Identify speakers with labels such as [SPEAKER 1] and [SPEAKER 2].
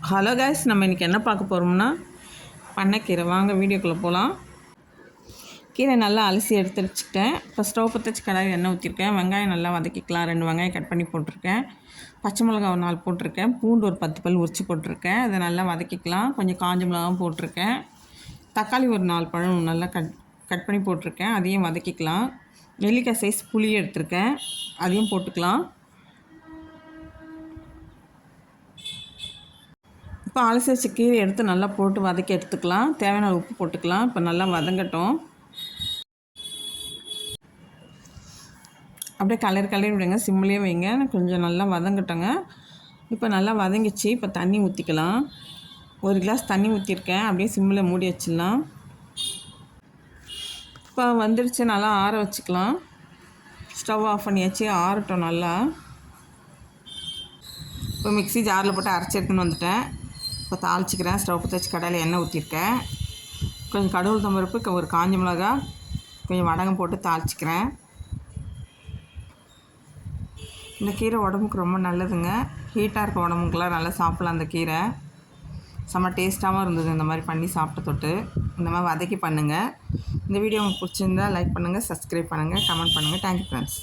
[SPEAKER 1] Hello guys, நம்ம இன்றைக்கி என்ன பார்க்க போகிறோம்னா பண்ணைக்கீரை. வாங்க வீடியோக்குள்ளே போகலாம். கீரை நல்லா அலசி எடுத்து வச்சுக்கிட்டேன். இப்போ ஸ்டவ் பற்ற வச்சு கடாயில் எண்ணெய் ஊற்றிருக்கேன். வெங்காயம் நல்லா வதக்கிக்கலாம். 2 வெங்காயம் கட் பண்ணி போட்டிருக்கேன். பச்சை மிளகா ஒரு 4 போட்டிருக்கேன். பூண்டு ஒரு 10 பல் உரித்து போட்டிருக்கேன். அதை நல்லா வதக்கிக்கலாம். கொஞ்சம் காஞ்ச மிளகாவும் போட்டிருக்கேன். தக்காளி ஒரு 4 பழம் நல்லா கட் பண்ணி போட்டிருக்கேன். அதையும் வதக்கிக்கலாம். நெல்லிக்காய் சைஸ் புளி எடுத்திருக்கேன், அதையும் போட்டுக்கலாம். இப்போ அலசி வச்ச கீரை எடுத்து நல்லா போட்டு வதக்கி எடுத்துக்கலாம். தேவையான உப்பு போட்டுக்கலாம். இப்போ நல்லா வதங்கட்டும். அப்படியே கலரி விடுங்க, சிம்லேயே வைங்க. கொஞ்சம் நல்லா வதங்கட்டோங்க. இப்போ நல்லா வதங்கிச்சு. இப்போ தண்ணி ஊற்றிக்கலாம். 1 கிளாஸ் தண்ணி ஊற்றிருக்கேன். அப்படியே சிம்மில் மூடி வச்சிடலாம். இப்போ வந்துடுச்சு. நல்லா ஆற வச்சுக்கலாம். ஸ்டவ் ஆஃப் பண்ணியாச்சு. ஆறட்டும் நல்லா. இப்போ மிக்ஸி ஜாரில் போட்டு அரைச்சி எடுத்துன்னு வந்துட்டேன். இப்போ தாளிச்சிக்கிறேன். ஸ்டவ் பற்ற வச்சு கடாயில் எண்ணெய் ஊற்றிருக்கேன். கொஞ்சம் கடுகு தம்பருப்பு, ஒரு காஞ்ச மிளகா, கொஞ்சம் வடகம் போட்டு தாளிச்சிக்கிறேன். இந்த கீரை உடம்புக்கு ரொம்ப நல்லதுங்க. ஹீட்டாக இருக்க உடம்புக்குலாம் நல்லா சாப்பிட்லாம். அந்த கீரை செம்ம டேஸ்ட்டாகவும் இருந்தது. இந்த மாதிரி பண்ணி சாப்பிட்டு தொட்டு இந்த மாதிரி வதக்கி பண்ணுங்கள். இந்த வீடியோ உங்களுக்கு பிடிச்சிருந்தால் லைக் பண்ணுங்கள், சப்ஸ்கிரைப் பண்ணுங்கள், கமெண்ட் பண்ணுங்கள். Thank you friends.